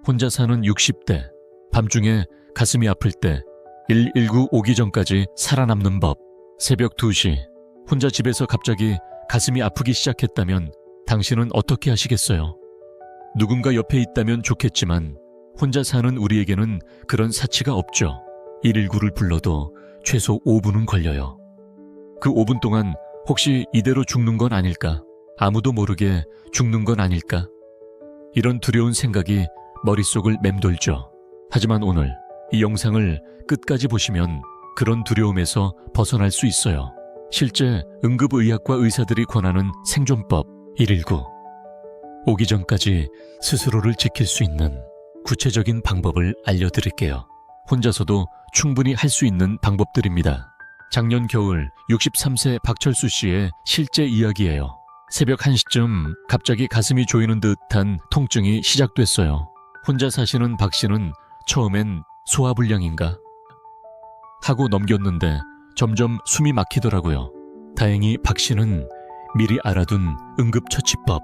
혼자 사는 60대, 밤중에 가슴이 아플 때 119 오기 전까지 살아남는 법. 새벽 2시, 혼자 집에서 갑자기 가슴이 아프기 시작했다면 당신은 어떻게 하시겠어요? 누군가 옆에 있다면 좋겠지만 혼자 사는 우리에게는 그런 사치가 없죠. 119를 불러도 최소 5분은 걸려요. 그 5분 동안 혹시 이대로 죽는 건 아닐까? 아무도 모르게 죽는 건 아닐까? 이런 두려운 생각이 머릿속을 맴돌죠. 하지만 오늘 이 영상을 끝까지 보시면 그런 두려움에서 벗어날 수 있어요. 실제 응급의학과 의사들이 권하는 생존법 119. 오기 전까지 스스로를 지킬 수 있는 구체적인 방법을 알려드릴게요. 혼자서도 충분히 할 수 있는 방법들입니다. 작년 겨울 63세 박철수 씨의 실제 이야기예요. 새벽 1시쯤 갑자기 가슴이 조이는 듯한 통증이 시작됐어요. 혼자 사시는 박 씨는 처음엔 소화불량인가 하고 넘겼는데 점점 숨이 막히더라고요. 다행히 박 씨는 미리 알아둔 응급처치법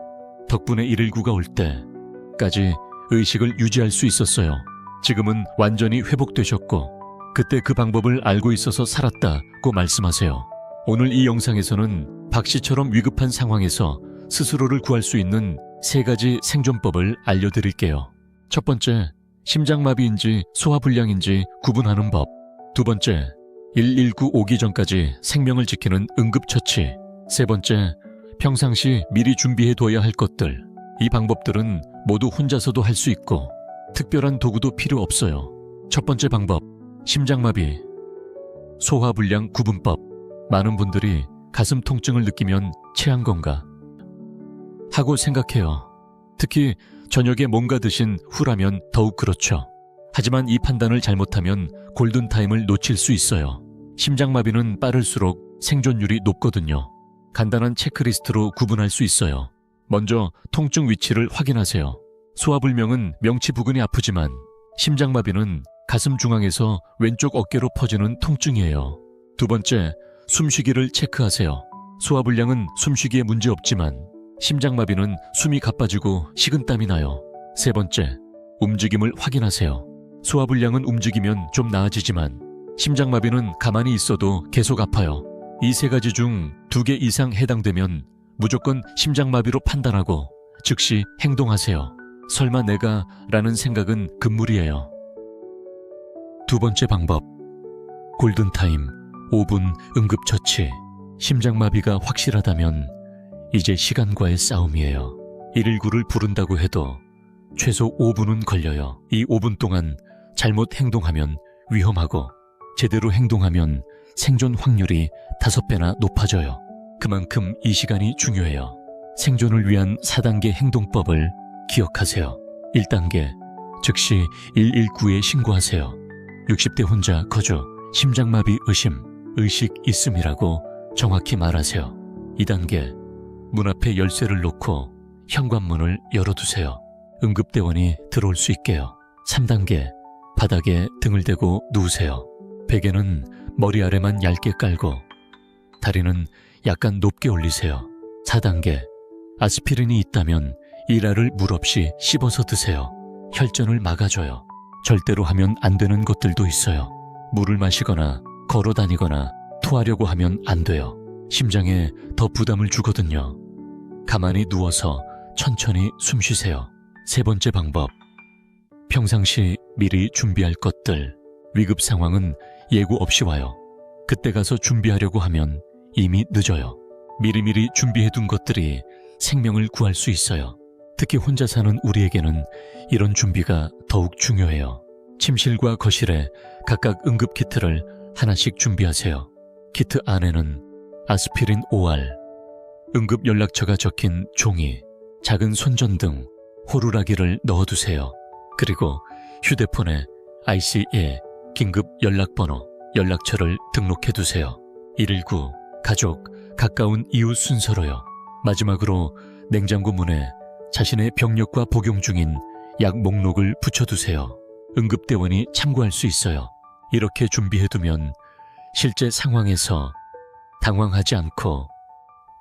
덕분에 119가 올 때까지 의식을 유지할 수 있었어요. 지금은 완전히 회복되셨고 그때 그 방법을 알고 있어서 살았다고 말씀하세요. 오늘 이 영상에서는 박 씨처럼 위급한 상황에서 스스로를 구할 수 있는 3가지 생존법을 알려드릴게요. 첫 번째, 심장마비인지 소화불량인지 구분하는 법. 두 번째, 119 오기 전까지 생명을 지키는 응급처치. 세 번째, 평상시 미리 준비해둬야 할 것들. 이 방법들은 모두 혼자서도 할 수 있고 특별한 도구도 필요 없어요. 첫 번째 방법, 심장마비, 소화불량 구분법. 많은 분들이 가슴 통증을 느끼면 체한 건가 하고 생각해요. 특히 저녁에 뭔가 드신 후라면 더욱 그렇죠. 하지만 이 판단을 잘못하면 골든타임을 놓칠 수 있어요. 심장마비는 빠를수록 생존율이 높거든요. 간단한 체크리스트로 구분할 수 있어요. 먼저 통증 위치를 확인하세요. 소화불명은 명치 부근이 아프지만 심장마비는 가슴 중앙에서 왼쪽 어깨로 퍼지는 통증이에요. 두 번째, 숨쉬기를 체크하세요. 소화불량은 숨쉬기에 문제없지만 심장마비는 숨이 가빠지고 식은땀이 나요. 세 번째, 움직임을 확인하세요. 소화불량은 움직이면 좀 나아지지만 심장마비는 가만히 있어도 계속 아파요. 이 3가지 중 2개 이상 해당되면 무조건 심장마비로 판단하고 즉시 행동하세요. 설마 내가 라는 생각은 금물이에요. 두 번째 방법, 골든타임 5분 응급처치. 심장마비가 확실하다면 이제 시간과의 싸움이에요. 119를 부른다고 해도 최소 5분은 걸려요. 이 5분 동안 잘못 행동하면 위험하고 제대로 행동하면 생존 확률이 5배나 높아져요. 그만큼 이 시간이 중요해요. 생존을 위한 4단계 행동법을 기억하세요. 1단계, 즉시 119에 신고하세요. 60대 혼자 거주, 심장마비 의식 있음이라고 정확히 말하세요. 2단계, 문 앞에 열쇠를 놓고 현관문을 열어두세요. 응급대원이 들어올 수 있게요. 3단계, 바닥에 등을 대고 누우세요. 베개는 머리 아래만 얇게 깔고 다리는 약간 높게 올리세요. 4단계, 아스피린이 있다면 일화를 물 없이 씹어서 드세요. 혈전을 막아줘요. 절대로 하면 안 되는 것들도 있어요. 물을 마시거나 걸어 다니거나 토하려고 하면 안 돼요. 심장에 더 부담을 주거든요. 가만히 누워서 천천히 숨 쉬세요. 세 번째 방법, 평상시 미리 준비할 것들. 위급 상황은 예고 없이 와요. 그때 가서 준비하려고 하면 이미 늦어요. 미리미리 준비해둔 것들이 생명을 구할 수 있어요. 특히 혼자 사는 우리에게는 이런 준비가 더욱 중요해요. 침실과 거실에 각각 응급키트를 하나씩 준비하세요. 키트 안에는 아스피린 OR, 응급연락처가 적힌 종이, 작은 손전등, 호루라기를 넣어두세요. 그리고 휴대폰에 IC에 긴급 연락번호, 연락처를 등록해두세요. 119, 가족, 가까운 이웃 순서로요. 마지막으로 냉장고 문에 자신의 병력과 복용 중인 약 목록을 붙여두세요. 응급대원이 참고할 수 있어요. 이렇게 준비해두면 실제 상황에서 당황하지 않고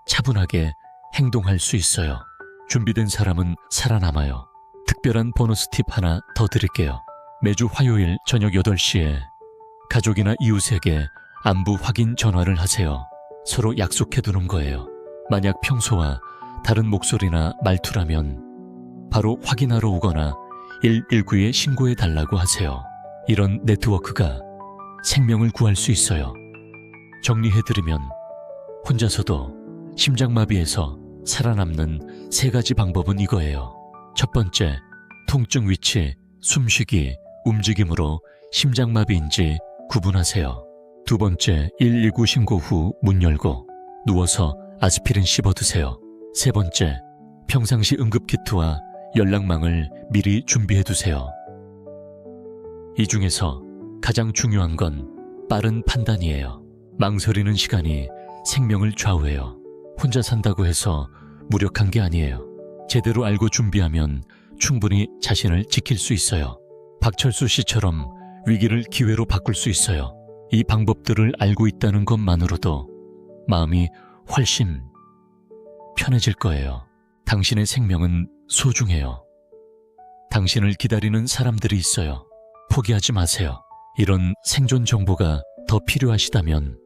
차분하게 행동할 수 있어요. 준비된 사람은 살아남아요. 특별한 보너스 팁 하나 더 드릴게요. 매주 화요일 저녁 8시에 가족이나 이웃에게 안부 확인 전화를 하세요. 서로 약속해두는 거예요. 만약 평소와 다른 목소리나 말투라면 바로 확인하러 오거나 119에 신고해달라고 하세요. 이런 네트워크가 생명을 구할 수 있어요. 정리해드리면 혼자서도 심장마비에서 살아남는 3가지 방법은 이거예요. 첫 번째, 통증 위치, 숨쉬기, 움직임으로 심장마비인지 구분하세요. 두 번째, 119 신고 후 문 열고 누워서 아스피린 씹어드세요. 세 번째, 평상시 응급키트와 연락망을 미리 준비해두세요. 이 중에서 가장 중요한 건 빠른 판단이에요. 망설이는 시간이 생명을 좌우해요. 혼자 산다고 해서 무력한 게 아니에요. 제대로 알고 준비하면 충분히 자신을 지킬 수 있어요. 박철수 씨처럼 위기를 기회로 바꿀 수 있어요. 이 방법들을 알고 있다는 것만으로도 마음이 훨씬 편해질 거예요. 당신의 생명은 소중해요. 당신을 기다리는 사람들이 있어요. 포기하지 마세요. 이런 생존 정보가 더 필요하시다면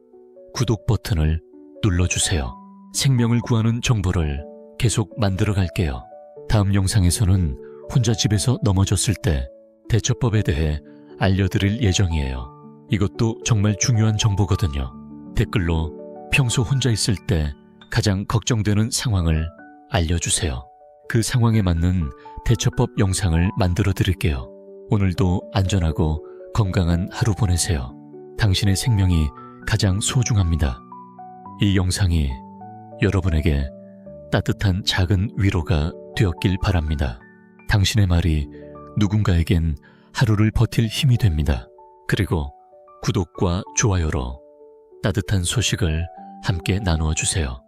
구독 버튼을 눌러주세요. 생명을 구하는 정보를 계속 만들어 갈게요. 다음 영상에서는 혼자 집에서 넘어졌을 때 대처법에 대해 알려드릴 예정이에요. 이것도 정말 중요한 정보거든요. 댓글로 평소 혼자 있을 때 가장 걱정되는 상황을 알려주세요. 그 상황에 맞는 대처법 영상을 만들어 드릴게요. 오늘도 안전하고 건강한 하루 보내세요. 당신의 생명이 가장 소중합니다. 이 영상이 여러분에게 따뜻한 작은 위로가 되었길 바랍니다. 당신의 말이 누군가에겐 하루를 버틸 힘이 됩니다. 그리고 구독과 좋아요로 따뜻한 소식을 함께 나누어 주세요.